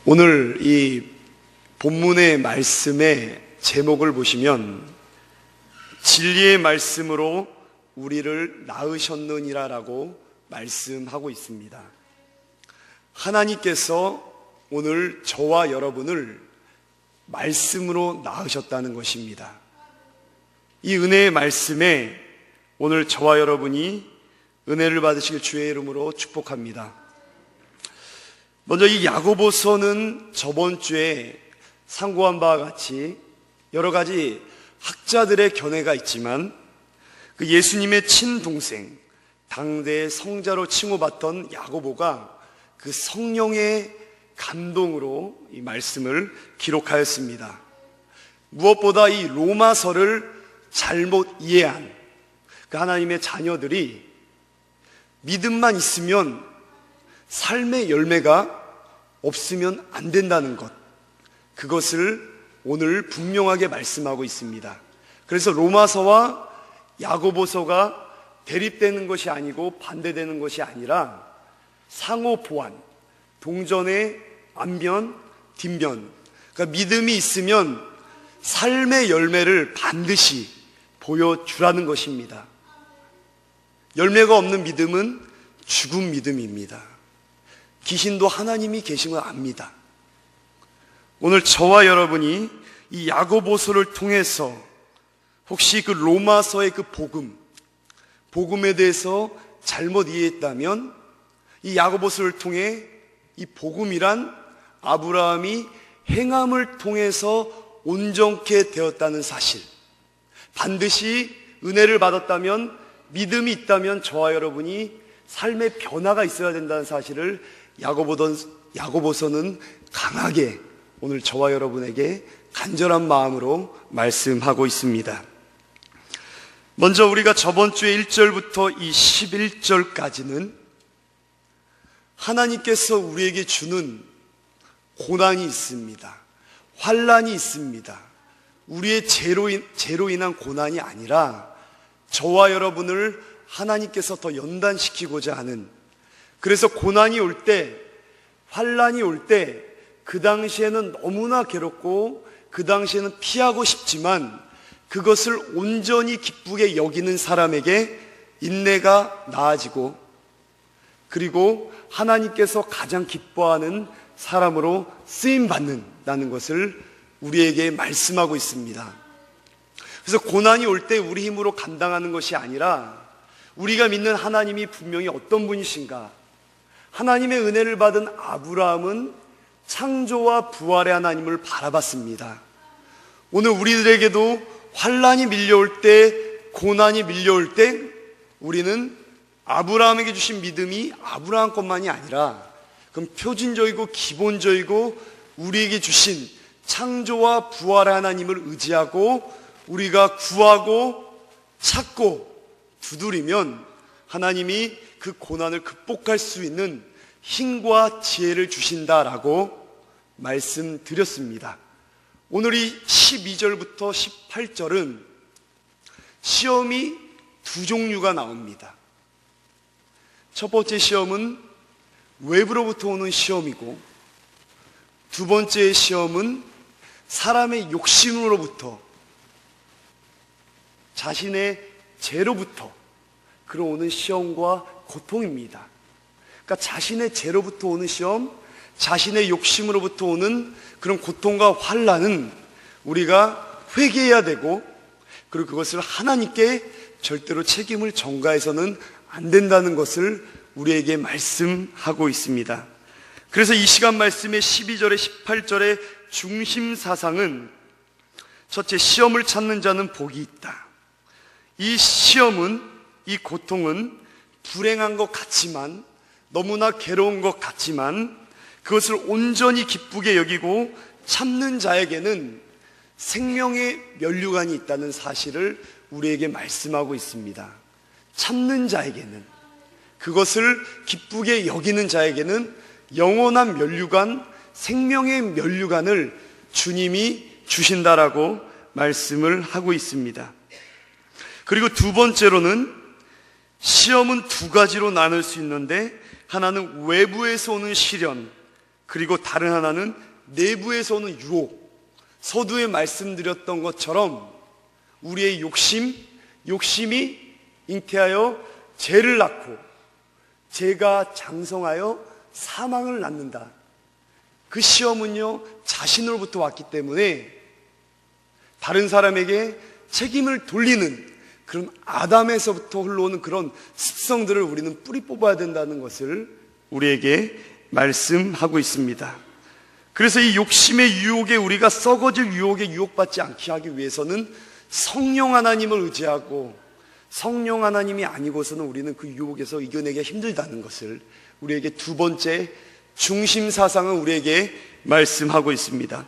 오늘 이 본문의 말씀의 제목을 보시면 진리의 말씀으로 우리를 낳으셨느니라 라고 말씀하고 있습니다. 하나님께서 오늘 저와 여러분을 말씀으로 낳으셨다는 것입니다. 이 은혜의 말씀에 오늘 저와 여러분이 은혜를 받으시길 주의 이름으로 축복합니다. 먼저 이 야고보서는 저번 주에 상고한 바와 같이 여러 가지 학자들의 견해가 있지만 그 예수님의 친동생, 당대의 성자로 칭호받던 야고보가 그 성령의 감동으로 이 말씀을 기록하였습니다. 무엇보다 이 로마서를 잘못 이해한 그 하나님의 자녀들이 믿음만 있으면 삶의 열매가 없으면 안 된다는 것, 그것을 오늘 분명하게 말씀하고 있습니다. 그래서 로마서와 야고보서가 대립되는 것이 아니고 반대되는 것이 아니라 상호 보완, 동전의 앞면, 뒷면, 그러니까 믿음이 있으면 삶의 열매를 반드시 보여주라는 것입니다. 열매가 없는 믿음은 죽은 믿음입니다. 귀신도 하나님이 계신 걸 압니다. 오늘 저와 여러분이 이 야고보서를 통해서 혹시 그 로마서의 그 복음에 대해서 잘못 이해했다면 이 야고보서를 통해 이 복음이란 아브라함이 행함을 통해서 온전케 되었다는 사실, 반드시 은혜를 받았다면, 믿음이 있다면 저와 여러분이 삶의 변화가 있어야 된다는 사실을 야고보서는 강하게 오늘 저와 여러분에게 간절한 마음으로 말씀하고 있습니다. 먼저 우리가 저번 주에 1절부터 이 11절까지는 하나님께서 우리에게 주는 고난이 있습니다. 환난이 있습니다. 우리의 죄로 인한 고난이 아니라 저와 여러분을 하나님께서 더 연단시키고자 하는, 그래서 고난이 올 때, 환난이 올 때 그 당시에는 너무나 괴롭고 그 당시에는 피하고 싶지만 그것을 온전히 기쁘게 여기는 사람에게 인내가 나아지고, 그리고 하나님께서 가장 기뻐하는 사람으로 쓰임받는다는 것을 우리에게 말씀하고 있습니다. 그래서 고난이 올 때 우리 힘으로 감당하는 것이 아니라 우리가 믿는 하나님이 분명히 어떤 분이신가. 하나님의 은혜를 받은 아브라함은 창조와 부활의 하나님을 바라봤습니다. 오늘 우리들에게도 환난이 밀려올 때, 고난이 밀려올 때 우리는 아브라함에게 주신 믿음이 아브라함 것만이 아니라 그럼 표준적이고 기본적이고 우리에게 주신 창조와 부활의 하나님을 의지하고 우리가 구하고 찾고 두드리면 하나님이 그 고난을 극복할 수 있는 힘과 지혜를 주신다라고 말씀드렸습니다. 오늘 이 12절부터 18절은 시험이 두 종류가 나옵니다. 첫 번째 시험은 외부로부터 오는 시험이고, 두 번째 시험은 사람의 욕심으로부터, 자신의 죄로부터 그러오는 시험과 고통입니다. 그러니까 자신의 죄로부터 오는 시험, 자신의 욕심으로부터 오는 그런 고통과 환난은 우리가 회개해야 되고, 그리고 그것을 하나님께 절대로 책임을 전가해서는 안 된다는 것을 우리에게 말씀하고 있습니다. 그래서 이 시간 말씀의 12절에 18절의 중심 사상은 첫째, 시험을 찾는 자는 복이 있다. 이 시험은, 이 고통은 불행한 것 같지만, 너무나 괴로운 것 같지만 그것을 온전히 기쁘게 여기고 참는 자에게는 생명의 면류관이 있다는 사실을 우리에게 말씀하고 있습니다. 참는 자에게는, 그것을 기쁘게 여기는 자에게는 영원한 면류관, 생명의 면류관을 주님이 주신다라고 말씀을 하고 있습니다. 그리고 두 번째로는 시험은 두 가지로 나눌 수 있는데, 하나는 외부에서 오는 시련, 그리고 다른 하나는 내부에서 오는 유혹. 서두에 말씀드렸던 것처럼 우리의 욕심이 잉태하여 죄를 낳고 죄가 장성하여 사망을 낳는다. 그 시험은요, 자신으로부터 왔기 때문에 다른 사람에게 책임을 돌리는 그런 아담에서부터 흘러오는 그런 습성들을 우리는 뿌리 뽑아야 된다는 것을 우리에게 말씀하고 있습니다. 그래서 이 욕심의 유혹에, 우리가 썩어질 유혹에 유혹받지 않게 하기 위해서는 성령 하나님을 의지하고, 성령 하나님이 아니고서는 우리는 그 유혹에서 이겨내기가 힘들다는 것을 우리에게 두 번째 중심 사상은 우리에게 말씀하고 있습니다.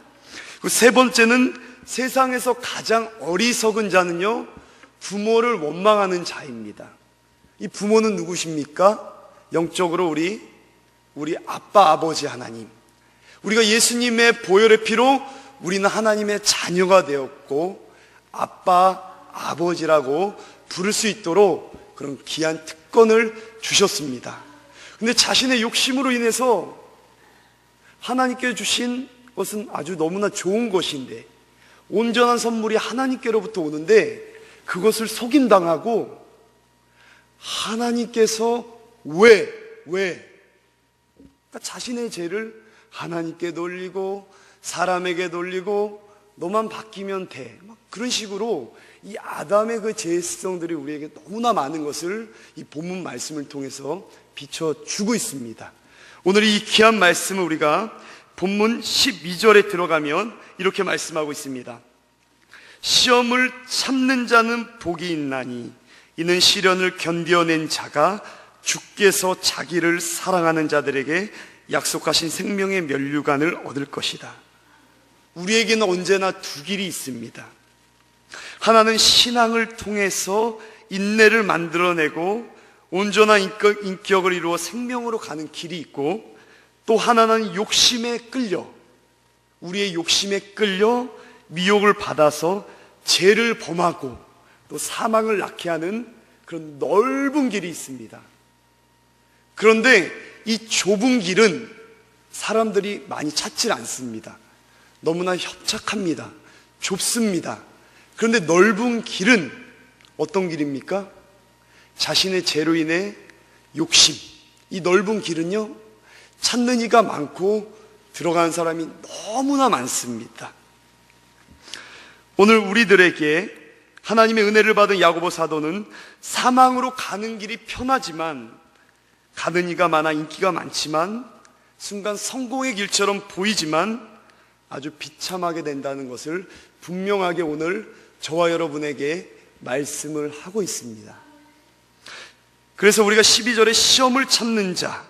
그 세 번째는 세상에서 가장 어리석은 자는요, 부모를 원망하는 자입니다. 이 부모는 누구십니까? 영적으로 우리 아빠, 아버지 하나님. 우리가 예수님의 보혈의 피로 우리는 하나님의 자녀가 되었고 아빠, 아버지라고 부를 수 있도록 그런 귀한 특권을 주셨습니다. 근데 자신의 욕심으로 인해서 하나님께 주신 것은 아주 너무나 좋은 것인데, 온전한 선물이 하나님께로부터 오는데 그것을 속임당하고 하나님께서 왜? 그러니까 자신의 죄를 하나님께 돌리고 사람에게 돌리고 너만 바뀌면 돼. 막 그런 식으로 이 아담의 그 죄의 습성들이 우리에게 너무나 많은 것을 이 본문 말씀을 통해서 비춰주고 있습니다. 오늘 이 귀한 말씀을 우리가 본문 12절에 들어가면 이렇게 말씀하고 있습니다. 시험을 참는 자는 복이 있나니 이는 시련을 견뎌낸 자가 주께서 자기를 사랑하는 자들에게 약속하신 생명의 면류관을 얻을 것이다. 우리에게는 언제나 두 길이 있습니다. 하나는 신앙을 통해서 인내를 만들어내고 온전한 인격을 이루어 생명으로 가는 길이 있고, 또 하나는 욕심에 끌려, 우리의 욕심에 끌려 미혹을 받아서 죄를 범하고 또 사망을 낳게 하는 그런 넓은 길이 있습니다. 그런데 이 좁은 길은 사람들이 많이 찾질 않습니다. 너무나 협착합니다. 좁습니다. 그런데 넓은 길은 어떤 길입니까? 자신의 죄로 인해 욕심, 이 넓은 길은요, 찾는 이가 많고 들어가는 사람이 너무나 많습니다. 오늘 우리들에게 하나님의 은혜를 받은 야고보 사도는 사망으로 가는 길이 편하지만, 가는 이가 많아 인기가 많지만, 순간 성공의 길처럼 보이지만 아주 비참하게 된다는 것을 분명하게 오늘 저와 여러분에게 말씀을 하고 있습니다. 그래서 우리가 12절에 시험을 참는 자,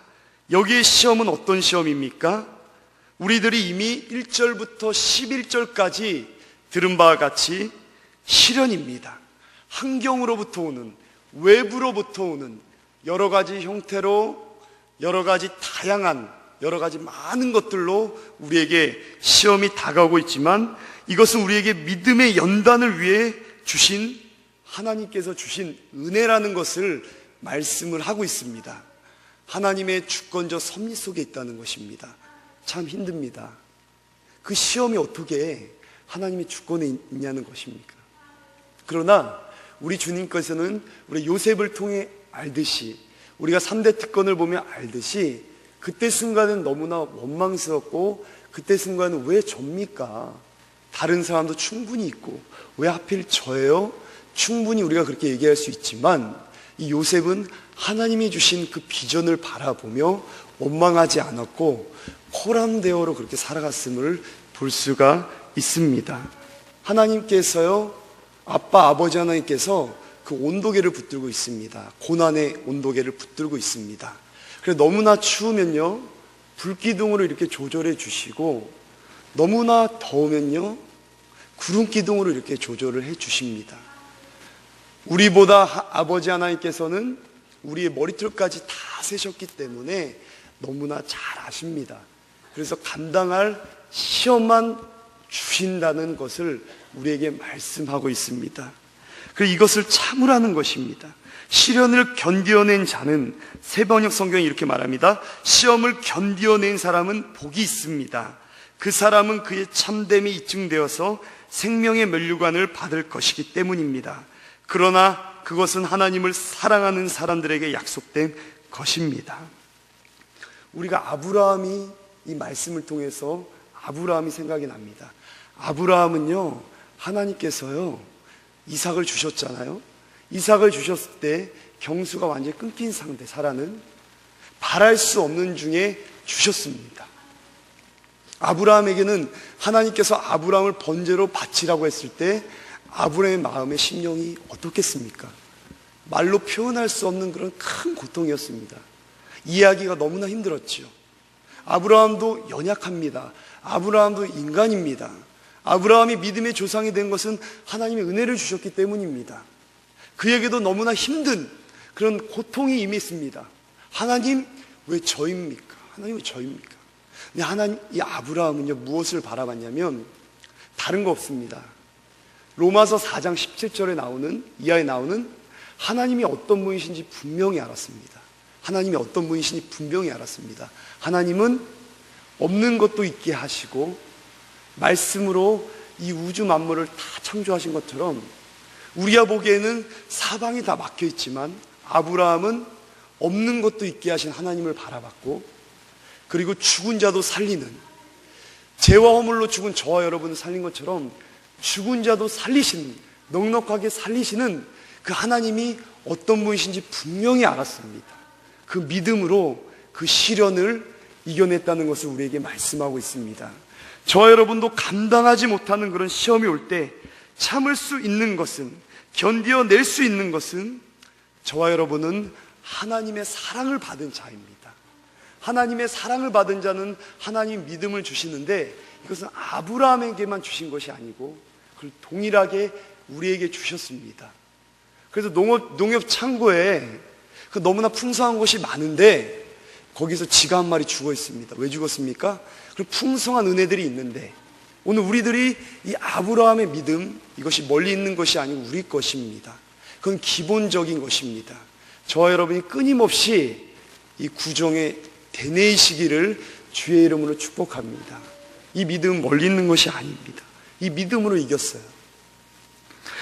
여기에 시험은 어떤 시험입니까? 우리들이 이미 1절부터 11절까지 들은 바와 같이 시련입니다. 환경으로부터 오는, 외부로부터 오는 여러 가지 형태로, 여러 가지 다양한, 여러 가지 많은 것들로 우리에게 시험이 다가오고 있지만, 이것은 우리에게 믿음의 연단을 위해 주신, 하나님께서 주신 은혜라는 것을 말씀을 하고 있습니다. 하나님의 주권적 섭리 속에 있다는 것입니다. 참 힘듭니다. 그 시험이 어떻게 하나님의 주권에 있냐는 것입니까? 그러나 우리 주님께서는 우리 요셉을 통해 알듯이, 우리가 3대 특권을 보면 알듯이, 그때 순간은 너무나 원망스럽고, 그때 순간은 왜 접니까? 다른 사람도 충분히 있고 왜 하필 저예요? 충분히 우리가 그렇게 얘기할 수 있지만, 이 요셉은 하나님이 주신 그 비전을 바라보며 원망하지 않았고 호람대어로 그렇게 살아갔음을 볼 수가 있습니다. 하나님께서요, 아빠, 아버지 하나님께서 그 온도계를 붙들고 있습니다. 고난의 온도계를 붙들고 있습니다. 그래서 너무나 추우면요, 불기둥으로 이렇게 조절해 주시고, 너무나 더우면요, 구름기둥으로 이렇게 조절을 해 주십니다. 우리보다 아버지 하나님께서는 우리의 머리털까지 다 세셨기 때문에 너무나 잘 아십니다. 그래서 감당할 시험만 주신다는 것을 우리에게 말씀하고 있습니다. 그리고 이것을 참으라는 것입니다. 시련을 견디어낸 자는, 새번역 성경이 이렇게 말합니다. 시험을 견디어낸 사람은 복이 있습니다. 그 사람은 그의 참됨이 입증되어서 생명의 면류관을 받을 것이기 때문입니다. 그러나 그것은 하나님을 사랑하는 사람들에게 약속된 것입니다. 우리가 아브라함이, 이 말씀을 통해서 아브라함이 생각이 납니다. 아브라함은요, 하나님께서요, 이삭을 주셨잖아요. 이삭을 주셨을 때 경수가 완전히 끊긴 상태, 사라는 바랄 수 없는 중에 주셨습니다. 아브라함에게는 하나님께서 아브라함을 번제로 바치라고 했을 때 아브라함의 마음의 심령이 어떻겠습니까? 말로 표현할 수 없는 그런 큰 고통이었습니다. 이해하기가 너무나 힘들었지요. 아브라함도 연약합니다. 아브라함도 인간입니다. 아브라함이 믿음의 조상이 된 것은 하나님의 은혜를 주셨기 때문입니다. 그에게도 너무나 힘든 그런 고통이 임했습니다. 하나님 왜 저입니까? 하나님 왜 저입니까? 근데 하나님, 이 아브라함은요, 무엇을 바라봤냐면 다른 거 없습니다. 로마서 4장 17절에 나오는, 이하에 나오는 하나님이 어떤 분이신지 분명히 알았습니다. 하나님이 어떤 분이신지 분명히 알았습니다. 하나님은 없는 것도 있게 하시고 말씀으로 이 우주 만물을 다 창조하신 것처럼 우리가 보기에는 사방이 다 막혀 있지만 아브라함은 없는 것도 있게 하신 하나님을 바라봤고, 그리고 죽은 자도 살리는, 죄와 허물로 죽은 저와 여러분을 살린 것처럼 죽은 자도 살리시는, 넉넉하게 살리시는 그 하나님이 어떤 분이신지 분명히 알았습니다. 그 믿음으로 그 시련을 이겨냈다는 것을 우리에게 말씀하고 있습니다. 저와 여러분도 감당하지 못하는 그런 시험이 올 때 참을 수 있는 것은, 견디어낼 수 있는 것은, 저와 여러분은 하나님의 사랑을 받은 자입니다. 하나님의 사랑을 받은 자는 하나님 믿음을 주시는데, 이것은 아브라함에게만 주신 것이 아니고 그걸 동일하게 우리에게 주셨습니다. 그래서 농협 창고에 너무나 풍성한 것이 많은데 거기서 쥐가 한 마리 죽어 있습니다. 왜 죽었습니까? 그런 풍성한 은혜들이 있는데, 오늘 우리들이 이 아브라함의 믿음, 이것이 멀리 있는 것이 아니고 우리 것입니다. 그건 기본적인 것입니다. 저와 여러분이 끊임없이 이 구정의 되뇌이시기를 주의 이름으로 축복합니다. 이 믿음은 멀리 있는 것이 아닙니다. 이 믿음으로 이겼어요.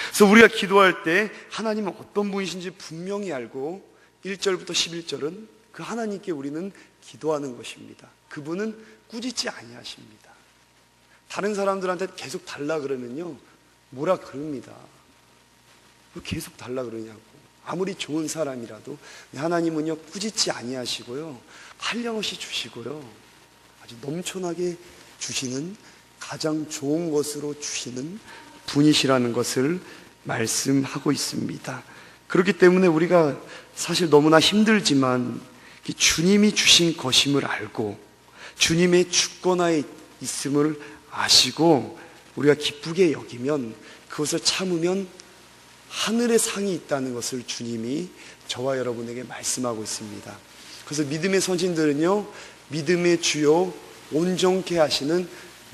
그래서 우리가 기도할 때 하나님은 어떤 분이신지 분명히 알고 1절부터 11절은 그 하나님께 우리는 기도하는 것입니다. 그분은 꾸짖지 아니하십니다. 다른 사람들한테 계속 달라 그러면요, 뭐라 그럽니다. 왜 계속 달라 그러냐고. 아무리 좋은 사람이라도 하나님은요, 꾸짖지 아니하시고요, 한량없이 주시고요, 아주 넘쳐나게 주시는, 가장 좋은 것으로 주시는 분이시라는 것을 말씀하고 있습니다. 그렇기 때문에 우리가 사실 너무나 힘들지만 주님이 주신 것임을 알고 주님의 주권하에 있음을 아시고 우리가 기쁘게 여기면, 그것을 참으면 하늘의 상이 있다는 것을 주님이 저와 여러분에게 말씀하고 있습니다. 그래서 믿음의 선진들은요, 믿음의 주요 온전케 하시는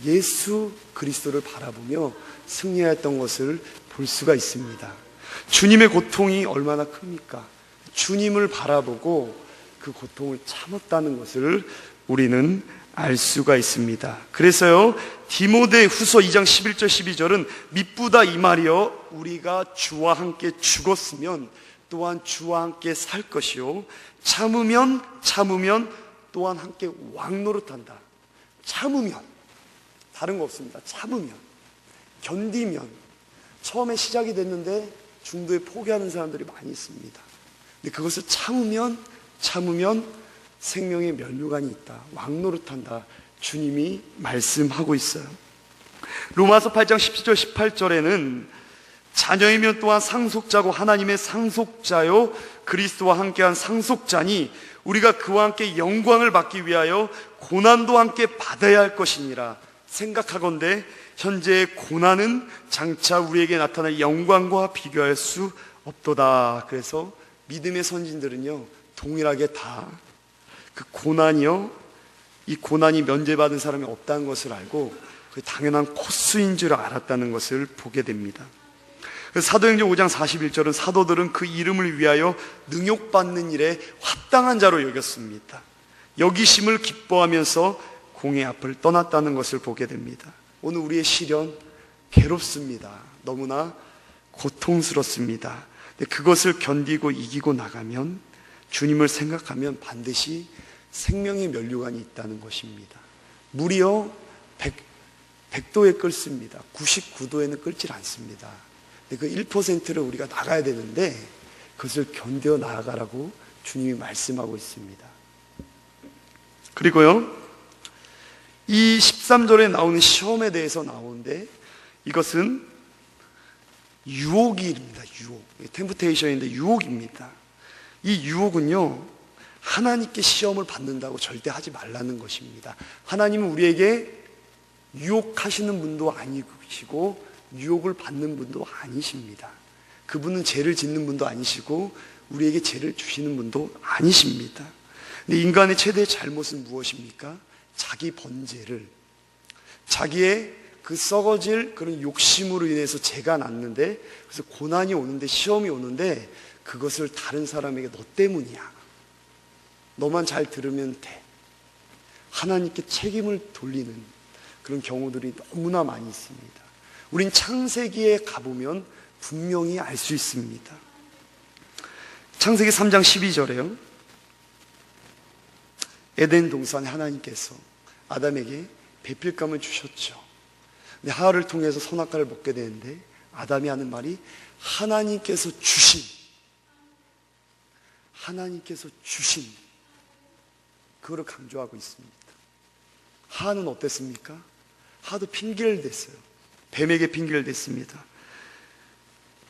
예수 그리스도를 바라보며 승리하였던 것을 볼 수가 있습니다. 주님의 고통이 얼마나 큽니까? 주님을 바라보고 그 고통을 참았다는 것을 우리는 알 수가 있습니다. 그래서요, 디모데 후서 2장 11절 12절은 미쁘다 이 말이여, 우리가 주와 함께 죽었으면 또한 주와 함께 살 것이요, 참으면 또한 함께 왕노릇한다. 참으면, 다른 거 없습니다. 참으면, 견디면. 처음에 시작이 됐는데 중도에 포기하는 사람들이 많이 있습니다. 근데 그것을 참으면 생명의 면류관이 있다. 왕노릇한다. 주님이 말씀하고 있어요. 로마서 8장 17절 18절에는 자녀이면 또한 상속자고 하나님의 상속자요 그리스도와 함께한 상속자니 우리가 그와 함께 영광을 받기 위하여 고난도 함께 받아야 할 것이니라. 생각하건대 현재의 고난은 장차 우리에게 나타날 영광과 비교할 수 없도다. 그래서 믿음의 선진들은요, 동일하게 다 그 고난이요, 이 고난이 면제받은 사람이 없다는 것을 알고 그 당연한 코스인 줄 알았다는 것을 보게 됩니다. 사도행전 5장 41절은 사도들은 그 이름을 위하여 능욕받는 일에 합당한 자로 여겼습니다. 여기심을 기뻐하면서 공의 앞을 떠났다는 것을 보게 됩니다. 오늘 우리의 시련 괴롭습니다. 너무나 고통스럽습니다. 근데 그것을 견디고 이기고 나가면, 주님을 생각하면 반드시 생명의 면류관이 있다는 것입니다. 물이요 100도에 끓습니다. 99도에는 끓질 않습니다. 근데 그 1%를 우리가 나가야 되는데 그것을 견뎌 나아가라고 주님이 말씀하고 있습니다. 그리고요, 이 13절에 나오는 시험에 대해서 나오는데, 이것은 유혹입니다. 유혹. 템프테이션인데 유혹입니다. 이 유혹은요, 하나님께 시험을 받는다고 절대 하지 말라는 것입니다. 하나님은 우리에게 유혹하시는 분도 아니시고 유혹을 받는 분도 아니십니다. 그분은 죄를 짓는 분도 아니시고 우리에게 죄를 주시는 분도 아니십니다. 근데 인간의 최대의 잘못은 무엇입니까? 자기 번제를, 자기의 그 썩어질 그런 욕심으로 인해서 죄가 났는데, 그래서 고난이 오는데, 시험이 오는데 그것을 다른 사람에게 너 때문이야, 너만 잘 들으면 돼, 하나님께 책임을 돌리는 그런 경우들이 너무나 많이 있습니다. 우린 창세기에 가보면 분명히 알 수 있습니다. 창세기 3장 12절에요. 에덴 동산에 하나님께서 아담에게 배필감을 주셨죠. 근데 하와를 통해서 선악과를 먹게 되는데 아담이 하는 말이 하나님께서 주신 그거를 강조하고 있습니다. 하와는 어땠습니까? 하와도 핑계를 댔어요. 뱀에게 핑계를 댔습니다.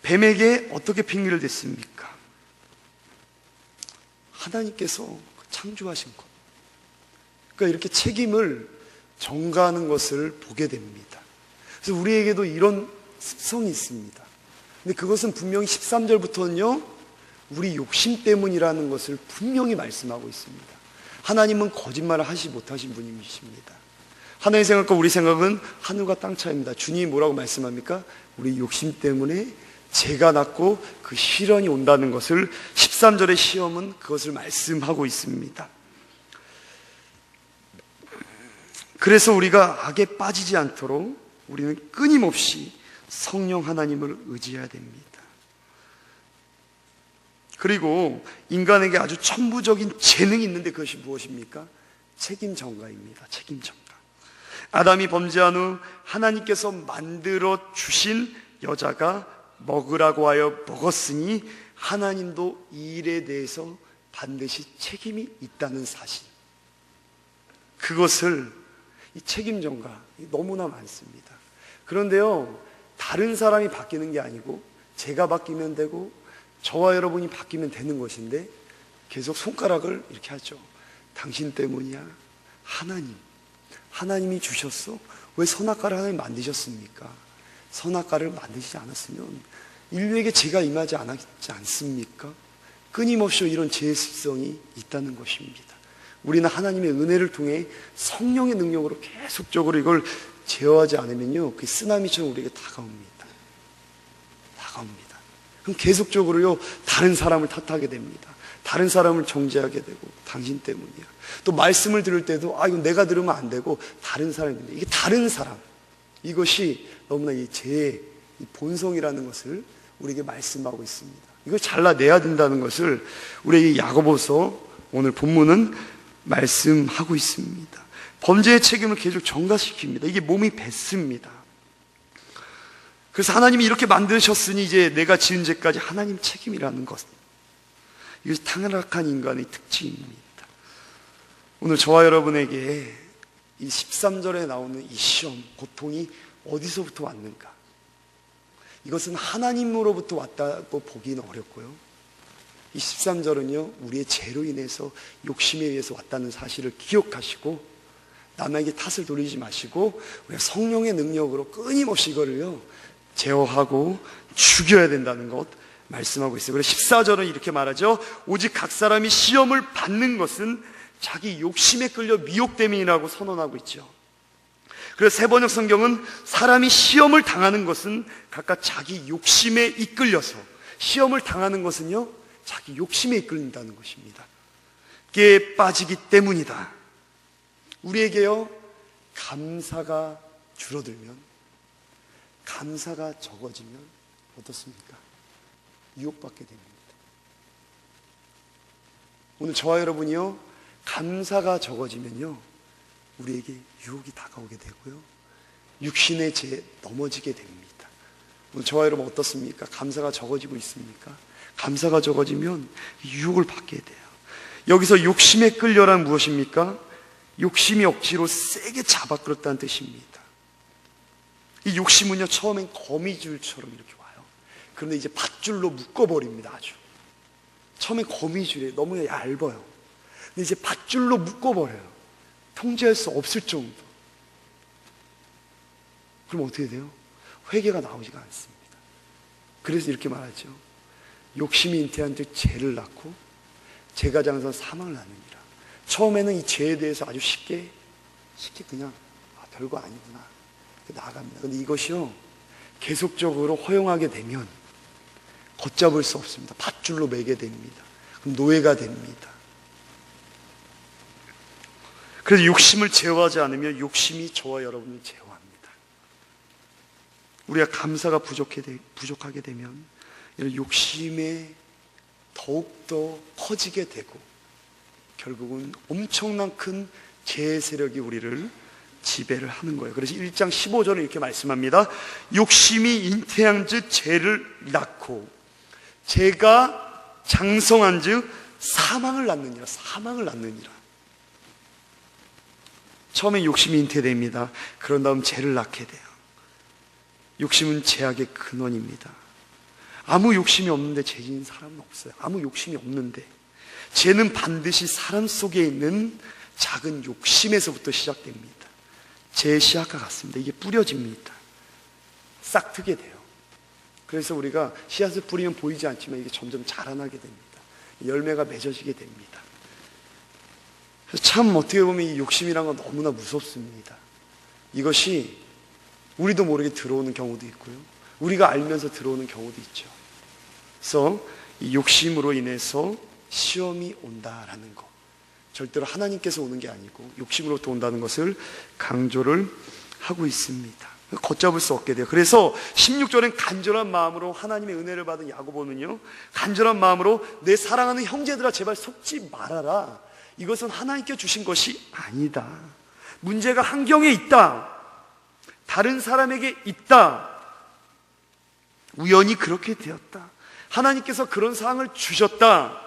뱀에게 어떻게 핑계를 댔습니까? 하나님께서 창조하신 것, 그러니까 이렇게 책임을 전가하는 것을 보게 됩니다. 그래서 우리에게도 이런 습성이 있습니다. 근데 그것은 분명히 13절부터는요, 우리 욕심 때문이라는 것을 분명히 말씀하고 있습니다. 하나님은 거짓말을 하시 못하신 분이십니다. 하나님의 생각과 우리 생각은 하늘과 땅 차이입니다. 주님이 뭐라고 말씀합니까? 우리 욕심 때문에 죄가 났고 그 시련이 온다는 것을 13절의 시험은 그것을 말씀하고 있습니다. 그래서 우리가 악에 빠지지 않도록 우리는 끊임없이 성령 하나님을 의지해야 됩니다. 그리고 인간에게 아주 천부적인 재능이 있는데 그것이 무엇입니까? 책임 전가입니다. 책임 전가. 아담이 범죄한 후 하나님께서 만들어 주신 여자가 먹으라고 하여 먹었으니 하나님도 이 일에 대해서 반드시 책임이 있다는 사실, 그것을, 이 책임 전가 너무나 많습니다. 그런데요, 다른 사람이 바뀌는 게 아니고 제가 바뀌면 되고 저와 여러분이 바뀌면 되는 것인데 계속 손가락을 이렇게 하죠. 당신 때문이야. 하나님이 주셨어. 왜 선악과를 하나님 만드셨습니까? 선악과를 만드시지 않았으면 인류에게 죄가 임하지 않았지 않습니까? 끊임없이 이런 죄의 습성이 있다는 것입니다. 우리는 하나님의 은혜를 통해 성령의 능력으로 계속적으로 이걸 제어하지 않으면요, 그 쓰나미처럼 우리에게 다가옵니다. 그럼 계속적으로요, 다른 사람을 탓하게 됩니다. 다른 사람을 정죄하게 되고, 당신 때문이야. 또 말씀을 들을 때도 이건 내가 들으면 안 되고 다른 사람인데, 이게 다른 사람, 이것이 너무나 이 죄의 이 본성이라는 것을 우리에게 말씀하고 있습니다. 이걸 잘라내야 된다는 것을 우리에게 야고보서 오늘 본문은 말씀하고 있습니다. 범죄의 책임을 계속 전가시킵니다. 이게 몸이 뱉습니다. 그래서 하나님이 이렇게 만드셨으니 이제 내가 지은 죄까지 하나님 책임이라는 것, 이것이 타락한 인간의 특징입니다. 오늘 저와 여러분에게 이 13절에 나오는 이 시험, 고통이 어디서부터 왔는가? 이것은 하나님으로부터 왔다고 보기는 어렵고요, 이 13절은요, 우리의 죄로 인해서 욕심에 의해서 왔다는 사실을 기억하시고 남에게 탓을 돌리지 마시고 우리가 성령의 능력으로 끊임없이 이거를요 제어하고 죽여야 된다는 것 말씀하고 있어요. 그래서 14절은 이렇게 말하죠. 오직 각 사람이 시험을 받는 것은 자기 욕심에 끌려 미혹됨이라고 선언하고 있죠. 그래서 세번역 성경은 사람이 시험을 당하는 것은 각각 자기 욕심에 이끌려서, 시험을 당하는 것은요 자기 욕심에 이끌린다는 것입니다. 깨 빠지기 때문이다. 우리에게요 감사가 줄어들면, 감사가 적어지면 어떻습니까? 유혹받게 됩니다. 오늘 저와 여러분이요 감사가 적어지면요 우리에게 유혹이 다가오게 되고요 육신의 죄에 넘어지게 됩니다. 오늘 저와 여러분 어떻습니까? 감사가 적어지고 있습니까? 감사가 적어지면 유혹을 받게 돼요. 여기서 욕심에 끌려란 무엇입니까? 욕심이 억지로 세게 잡아 끌었다는 뜻입니다. 이 욕심은요 처음엔 거미줄처럼 이렇게 와요. 그런데 이제 밧줄로 묶어버립니다. 아주 처음엔 거미줄이 너무 얇아요. 근데 이제 밧줄로 묶어버려요. 통제할 수 없을 정도. 그럼 어떻게 돼요? 회개가 나오지가 않습니다. 그래서 이렇게 말하죠. 욕심이 잉태한 즉 죄를 낳고 죄가 장사한 사망을 낳느니라. 처음에는 이 죄에 대해서 아주 쉽게 그냥 별거 아니구나 나아갑니다. 그런데 이것이요 계속적으로 허용하게 되면 걷잡을 수 없습니다. 밧줄로 매게 됩니다. 그럼 노예가 됩니다. 그래서 욕심을 제어하지 않으면 욕심이 저와 여러분을 제어합니다. 우리가 감사가 부족하게 되면 이런 욕심에 더욱더 커지게 되고 결국은 엄청난 큰 죄의 세력이 우리를 지배를 하는 거예요. 그래서 1장 15절에 이렇게 말씀합니다. 욕심이 잉태한 즉 죄를 낳고 죄가 장성한 즉 사망을 낳느니라. 사망을 낳느니라. 처음에 욕심이 잉태됩니다. 그런 다음 죄를 낳게 돼요. 욕심은 죄악의 근원입니다. 아무 욕심이 없는데 죄 지은 사람은 없어요. 아무 욕심이 없는데. 죄는 반드시 사람 속에 있는 작은 욕심에서부터 시작됩니다. 죄의 시작과 같습니다. 이게 뿌려집니다. 싹트게 돼요. 그래서 우리가 씨앗을 뿌리면 보이지 않지만 이게 점점 자라나게 됩니다. 열매가 맺어지게 됩니다. 참 어떻게 보면 이 욕심이란 건 너무나 무섭습니다. 이것이 우리도 모르게 들어오는 경우도 있고요. 우리가 알면서 들어오는 경우도 있죠. 그래서 이 욕심으로 인해서 시험이 온다라는 것, 절대로 하나님께서 오는 게 아니고 욕심으로부터 온다는 것을 강조를 하고 있습니다. 걷잡을 수 없게 돼요. 그래서 16절엔 간절한 마음으로 하나님의 은혜를 받은 야고보는요 간절한 마음으로 내 사랑하는 형제들아 제발 속지 말아라. 이것은 하나님께 주신 것이 아니다. 문제가 환경에 있다. 다른 사람에게 있다. 우연히 그렇게 되었다. 하나님께서 그런 상황을 주셨다.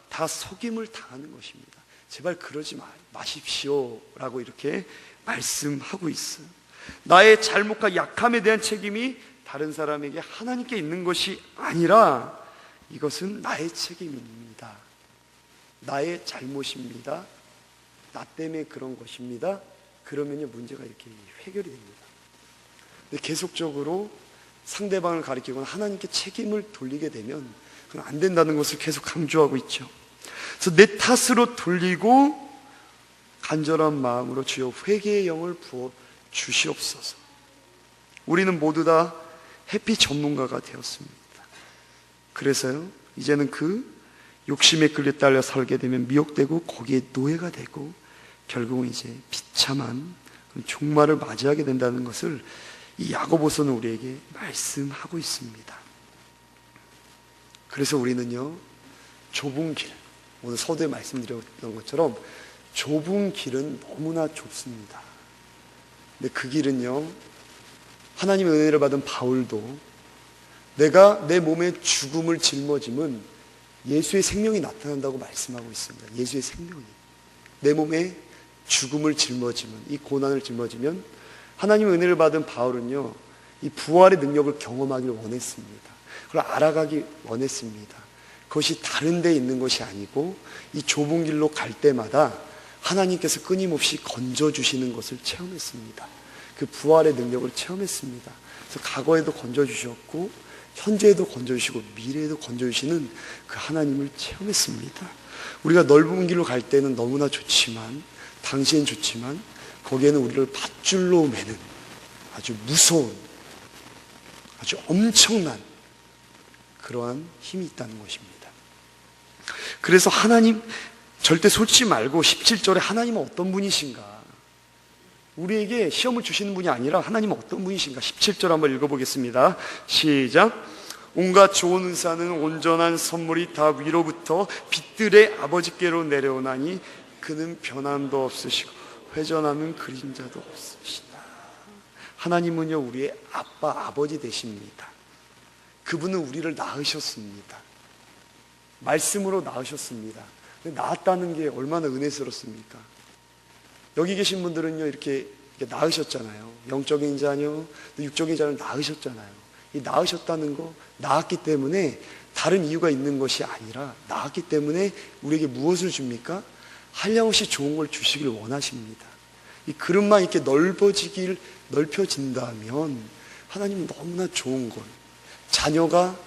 다 속임을 당하는 것입니다. 제발 그러지 마십시오 라고 이렇게 말씀하고 있어요. 나의 잘못과 약함에 대한 책임이 다른 사람에게 하나님께 있는 것이 아니라 이것은 나의 책임입니다. 나의 잘못입니다. 나 때문에 그런 것입니다. 그러면요 문제가 이렇게 해결이 됩니다. 근데 계속적으로 상대방을 가리키거나 하나님께 책임을 돌리게 되면 그건 안 된다는 것을 계속 강조하고 있죠. 그래서 내 탓으로 돌리고 간절한 마음으로 주여 회개의 영을 부어 주시옵소서. 우리는 모두 다 회피 전문가가 되었습니다. 그래서요 이제는 그 욕심에 끌려 딸려 살게 되면 미혹되고 거기에 노예가 되고 결국은 이제 비참한 종말을 맞이하게 된다는 것을 이 야고보서는 우리에게 말씀하고 있습니다. 그래서 우리는요 좁은 길, 오늘 서두에 말씀드렸던 것처럼 좁은 길은 너무나 좁습니다. 근데 그 길은요 하나님의 은혜를 받은 바울도 내가 내 몸에 죽음을 짊어짐은 예수의 생명이 나타난다고 말씀하고 있습니다. 예수의 생명이 내 몸에 죽음을 짊어지면, 이 고난을 짊어지면 하나님의 은혜를 받은 바울은요 이 부활의 능력을 경험하기를 원했습니다. 그걸 알아가기 원했습니다. 그것이 다른 데 있는 것이 아니고 이 좁은 길로 갈 때마다 하나님께서 끊임없이 건져주시는 것을 체험했습니다. 그 부활의 능력을 체험했습니다. 그래서 과거에도 건져주셨고 현재에도 건져주시고 미래에도 건져주시는 그 하나님을 체험했습니다. 우리가 넓은 길로 갈 때는 너무나 좋지만 당시엔 좋지만 거기에는 우리를 밧줄로 매는 아주 무서운, 아주 엄청난 그러한 힘이 있다는 것입니다. 그래서 하나님 절대 솔직히 말고 17절에 하나님은 어떤 분이신가, 우리에게 시험을 주시는 분이 아니라 하나님은 어떤 분이신가, 17절 한번 읽어보겠습니다. 시작. 온갖 좋은 은사는 온전한 선물이 다 위로부터 빛들의 아버지께로 내려오나니 그는 변함도 없으시고 회전하는 그림자도 없으시다. 하나님은요, 우리의 아빠, 아버지 되십니다. 그분은 우리를 낳으셨습니다. 말씀으로 낳으셨습니다. 낳았다는 게 얼마나 은혜스럽습니까? 여기 계신 분들은요, 이렇게 낳으셨잖아요. 영적인 자녀, 육적인 자녀를 낳으셨잖아요. 이 낳으셨다는 거, 낳았기 때문에 다른 이유가 있는 것이 아니라 낳았기 때문에 우리에게 무엇을 줍니까? 한량없이 좋은 걸 주시길 원하십니다. 이 그릇만 이렇게 넓혀진다면 하나님은 너무나 좋은 걸, 자녀가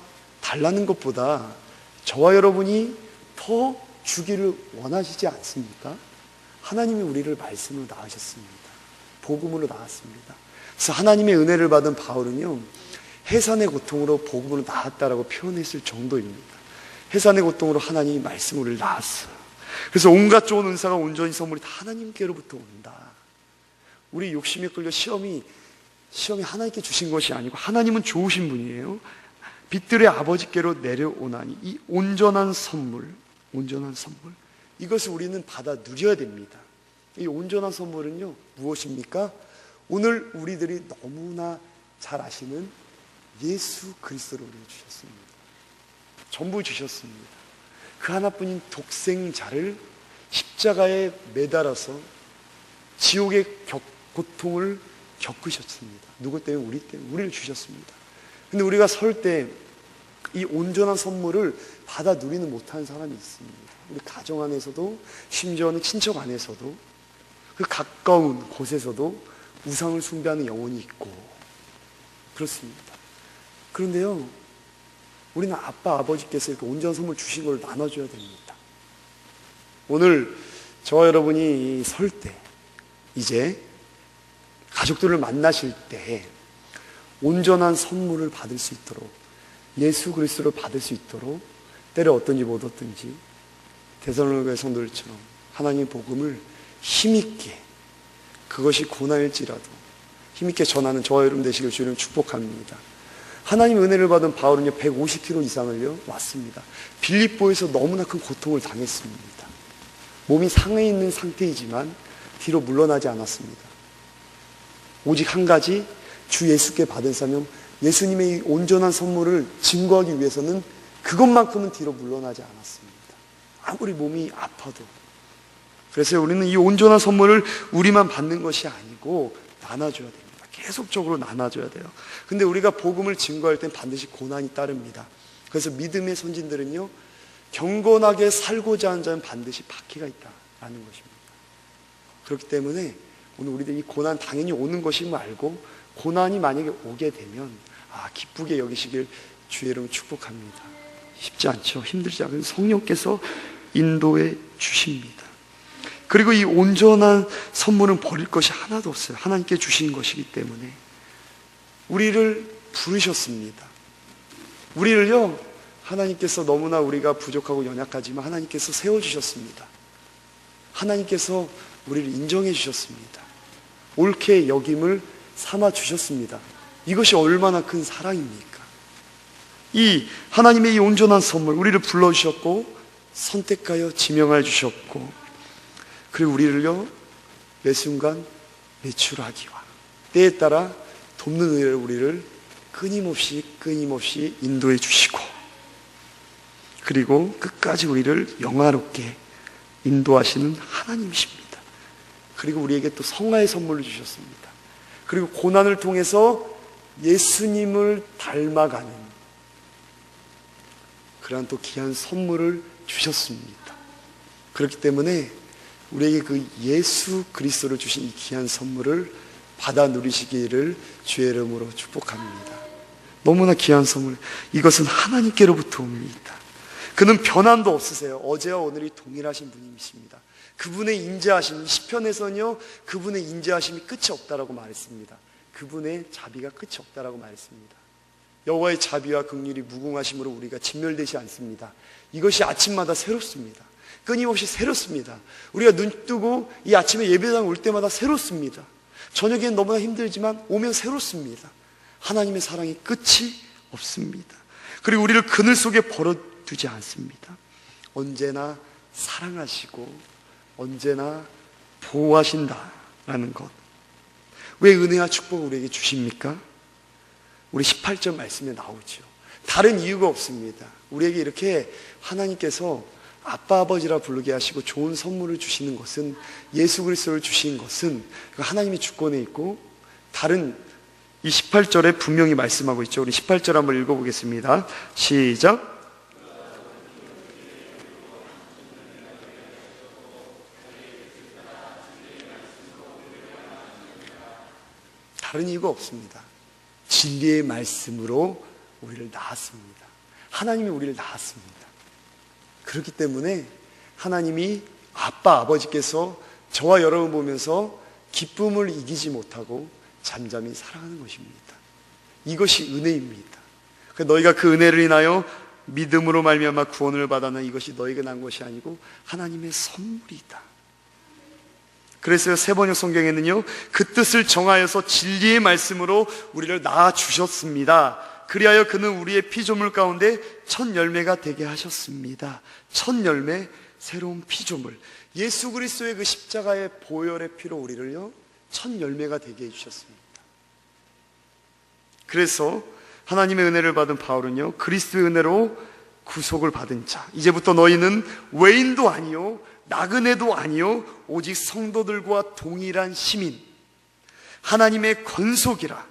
달라는 것보다 저와 여러분이 더 주기를 원하시지 않습니까? 하나님이 우리를 말씀으로 낳으셨습니다. 복음으로 낳았습니다. 그래서 하나님의 은혜를 받은 바울은요, 해산의 고통으로 복음으로 낳았다라고 표현했을 정도입니다. 해산의 고통으로 하나님이 말씀으로 우리를 낳았어요. 그래서 온갖 좋은 은사가 온전히 선물이 다 하나님께로부터 온다. 우리 욕심에 끌려 시험이 하나님께 주신 것이 아니고 하나님은 좋으신 분이에요. 빛들의 아버지께로 내려오나니 이 온전한 선물, 이것을 우리는 받아 누려야 됩니다. 이 온전한 선물은요, 무엇입니까? 오늘 우리들이 너무나 잘 아시는 예수 그리스도를 우리에게 주셨습니다. 전부 주셨습니다. 그 하나뿐인 독생자를 십자가에 매달아서 지옥의 고통을 겪으셨습니다. 누구 때문에? 우리 때문에. 우리를 주셨습니다. 근데 우리가 설 때 이 온전한 선물을 받아 누리는 못하는 사람이 있습니다. 우리 가정 안에서도, 심지어는 친척 안에서도, 그 가까운 곳에서도 우상을 숭배하는 영혼이 있고 그렇습니다. 그런데요, 우리는 아빠, 아버지께서 이렇게 온전한 선물 주신 걸 나눠줘야 됩니다. 오늘 저와 여러분이 설 때, 이제 가족들을 만나실 때 온전한 선물을 받을 수 있도록, 예수 그리스도를 받을 수 있도록, 때려 얻든지 못 얻든지 데살로니가 성도들처럼 하나님의 복음을 힘있게, 그것이 고난일지라도 힘있게 전하는 저와 여러분 되시길 주님 축복합니다. 하나님의 은혜를 받은 바울은요, 150km 이상을요 왔습니다. 빌립보에서 너무나 큰 고통을 당했습니다. 몸이 상해 있는 상태이지만 뒤로 물러나지 않았습니다. 오직 한 가지, 주 예수께 받은 사명, 예수님의 이 온전한 선물을 증거하기 위해서는 그것만큼은 뒤로 물러나지 않았습니다. 아무리 몸이 아파도. 그래서 우리는 이 온전한 선물을 우리만 받는 것이 아니고 나눠줘야 됩니다. 계속적으로 나눠줘야 돼요. 근데 우리가 복음을 증거할 땐 반드시 고난이 따릅니다. 그래서 믿음의 선진들은요, 경건하게 살고자 하는 자는 반드시 박해가 있다라는 것입니다. 그렇기 때문에 오늘 우리들 이 고난 당연히 오는 것임을 알고, 고난이 만약에 오게 되면 기쁘게 여기시길 주의 이름으로 축복합니다. 쉽지 않죠. 힘들지 않은 성령께서 인도해 주십니다. 그리고 이 온전한 선물은 버릴 것이 하나도 없어요. 하나님께 주신 것이기 때문에. 우리를 부르셨습니다. 우리를요, 하나님께서 너무나 우리가 부족하고 연약하지만 하나님께서 세워주셨습니다. 하나님께서 우리를 인정해 주셨습니다. 옳게 여김을 삼아 주셨습니다. 이것이 얼마나 큰 사랑입니까? 이 하나님의 이 온전한 선물, 우리를 불러주셨고 선택하여 지명하여 주셨고, 그리고 우리를요, 매 순간 매출하기와 때에 따라 돕는 은혜를 우리를 끊임없이 인도해 주시고, 그리고 끝까지 우리를 영화롭게 인도하시는 하나님이십니다. 그리고 우리에게 또 성화의 선물을 주셨습니다. 그리고 고난을 통해서 예수님을 닮아가는 그러한 또 귀한 선물을 주셨습니다. 그렇기 때문에 우리에게 그 예수 그리스도를 주신 이 귀한 선물을 받아 누리시기를 주의 이름으로 축복합니다. 너무나 귀한 선물, 이것은 하나님께로부터 옵니다. 그는 변함도 없으세요. 어제와 오늘이 동일하신 분이십니다. 그분의 인자하심, 시편에서는요, 그분의 인자하심이 끝이 없다라고 말했습니다. 그분의 자비가 끝이 없다라고 말했습니다. 여호와의 자비와 긍휼이 무궁하심으로 우리가 진멸되지 않습니다. 이것이 아침마다 새롭습니다. 끊임없이 새롭습니다. 우리가 눈 뜨고 이 아침에 예배당 올 때마다 새롭습니다. 저녁엔 너무나 힘들지만 오면 새롭습니다. 하나님의 사랑이 끝이 없습니다. 그리고 우리를 그늘 속에 버려두지 않습니다. 언제나 사랑하시고 언제나 보호하신다라는 것. 왜 은혜와 축복을 우리에게 주십니까? 우리 18절 말씀에 나오죠. 다른 이유가 없습니다. 우리에게 이렇게 하나님께서 아빠 아버지라 부르게 하시고 좋은 선물을 주시는 것은, 예수 그리스도를 주신 것은 하나님의 주권에 있고, 다른 이 18절에 분명히 말씀하고 있죠. 우리 18절 한번 읽어보겠습니다. 시작. 다른 이유가 없습니다. 진리의 말씀으로 우리를 낳았습니다. 하나님이 우리를 낳았습니다. 그렇기 때문에 하나님이 아빠 아버지께서 저와 여러분 보면서 기쁨을 이기지 못하고 잠잠히 사랑하는 것입니다. 이것이 은혜입니다. 너희가 그 은혜를 인하여 믿음으로 말미암아 구원을 받았는 이것이 너희가 난 것이 아니고 하나님의 선물이다. 그래서 세번역 성경에는요, 그 뜻을 정하여서 진리의 말씀으로 우리를 낳아주셨습니다. 그리하여 그는 우리의 피조물 가운데 첫 열매가 되게 하셨습니다. 첫 열매, 새로운 피조물. 예수 그리스도의 그 십자가의 보혈의 피로 우리를요, 첫 열매가 되게 해주셨습니다. 그래서 하나님의 은혜를 받은 바울은요, 그리스도의 은혜로 구속을 받은 자, 이제부터 너희는 외인도 아니요 나그네도 아니요 오직 성도들과 동일한 시민, 하나님의 권속이라.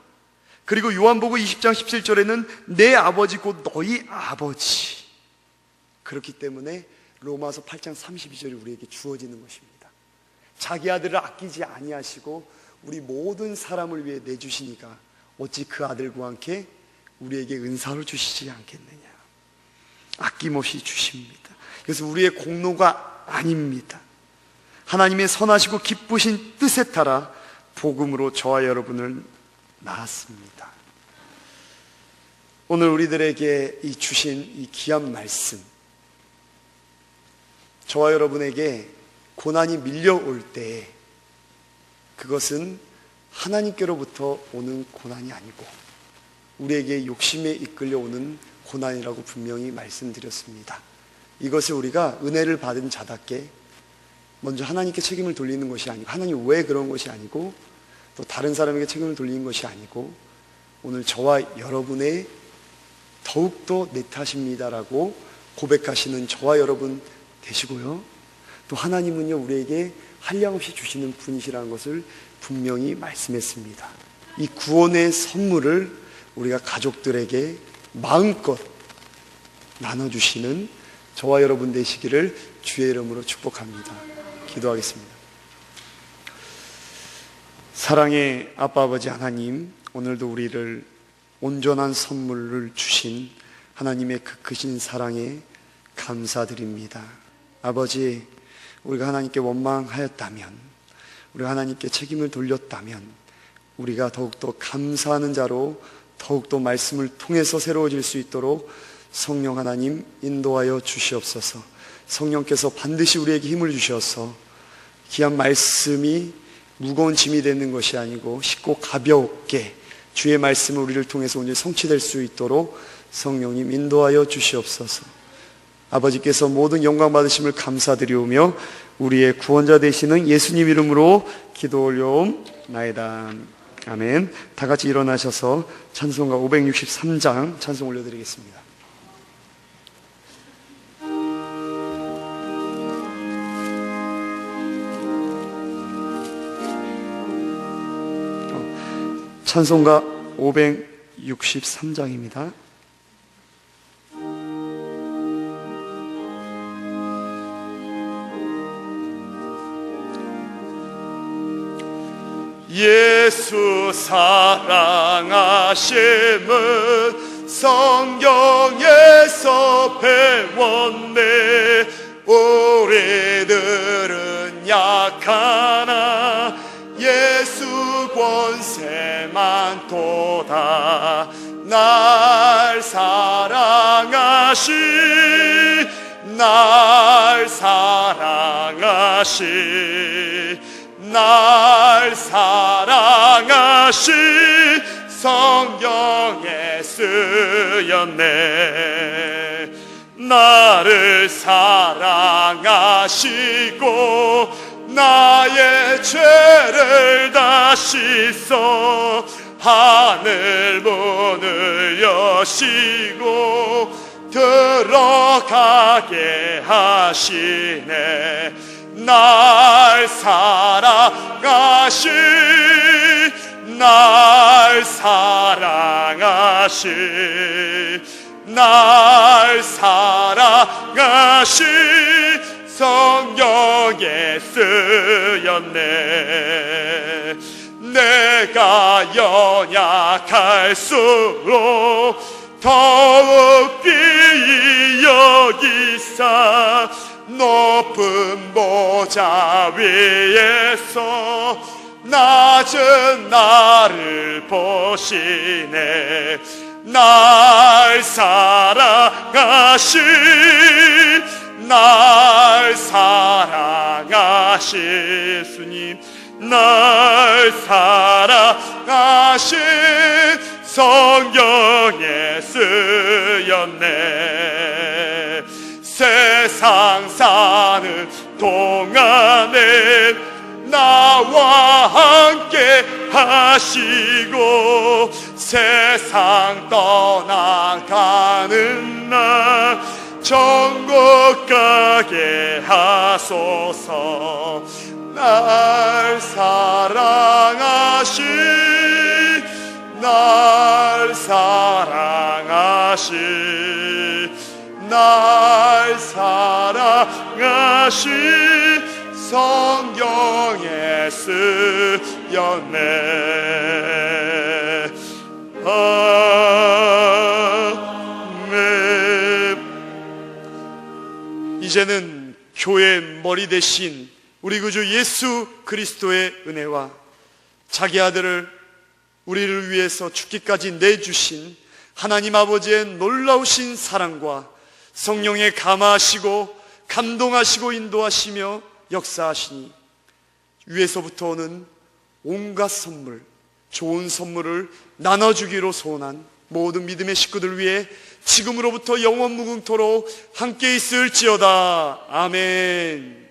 그리고 요한복음 20장 17절에는 내 아버지 곧 너희 아버지. 그렇기 때문에 로마서 8장 32절이 우리에게 주어지는 것입니다. 자기 아들을 아끼지 아니하시고 우리 모든 사람을 위해 내주시니까 어찌 그 아들과 함께 우리에게 은사를 주시지 않겠느냐. 아낌없이 주십니다. 그래서 우리의 공로가 아닙니다. 하나님의 선하시고 기쁘신 뜻에 따라 복음으로 저와 여러분을 낳았습니다. 오늘 우리들에게 주신 이 귀한 말씀, 저와 여러분에게 고난이 밀려올 때 그것은 하나님께로부터 오는 고난이 아니고 우리에게 욕심에 이끌려 오는 고난이라고 분명히 말씀드렸습니다. 이것을 우리가 은혜를 받은 자답게 먼저 하나님께 책임을 돌리는 것이 아니고, 하나님 왜 그런 것이 아니고, 또 다른 사람에게 책임을 돌리는 것이 아니고, 오늘 저와 여러분의 더욱더 내 탓입니다라고 고백하시는 저와 여러분 되시고요, 또 하나님은요 우리에게 한량없이 주시는 분이시라는 것을 분명히 말씀했습니다. 이 구원의 선물을 우리가 가족들에게 마음껏 나눠주시는 저와 여러분 되시기를 주의 이름으로 축복합니다. 기도하겠습니다. 사랑의 아빠 아버지 하나님, 오늘도 우리를 온전한 선물을 주신 하나님의 그 크신 사랑에 감사드립니다. 아버지, 우리가 하나님께 원망하였다면, 우리가 하나님께 책임을 돌렸다면 우리가 더욱더 감사하는 자로 더욱더 말씀을 통해서 새로워질 수 있도록 성령 하나님 인도하여 주시옵소서. 성령께서 반드시 우리에게 힘을 주셔서 귀한 말씀이 무거운 짐이 되는 것이 아니고 쉽고 가볍게 주의 말씀을 우리를 통해서 오늘 성취될 수 있도록 성령님 인도하여 주시옵소서. 아버지께서 모든 영광 받으심을 감사드리오며 우리의 구원자 되시는 예수님 이름으로 기도 올려옵나이다. 아멘. 다 같이 일어나셔서 찬송가 563장 찬송 올려드리겠습니다. 찬송가 563장입니다. 예수 사랑하심은 성경에서 배웠네. 우리들은 약하나 예수 권세만 도다. 날 사랑하시 날 사랑하시 날 사랑하시 성경에 쓰였네. 나를 사랑하시고 나의 죄를 다 씻어 하늘 문을 여시고 들어가게 하시네. 날 사랑하시 날 사랑하시 날 사랑하시 성경에 쓰였네. 내가 연약할수록 더욱 귀히 여기사 높은 보좌 위에서 낮은 나를 보시네. 날 사랑하시 날 사랑하시 예수님 날 사랑하시 성경에 쓰였네. 세상 사는 동안엔 나와 함께 하시고 세상 떠나가는 날 천국 가게 하소서. 날 사랑하시 날 사랑하시 날 사랑하시 성경에 쓰였네. 아멘. 이제는 교회의 머리 대신 우리 구주 예수 그리스도의 은혜와 자기 아들을 우리를 위해서 죽기까지 내주신 하나님 아버지의 놀라우신 사랑과 성령의 감화하시고 감동하시고 인도하시며 역사하시니 위에서부터 오는 온갖 선물, 좋은 선물을 나눠주기로 소원한 모든 믿음의 식구들 위해 지금으로부터 영원 무궁토록 함께 있을지어다. 아멘.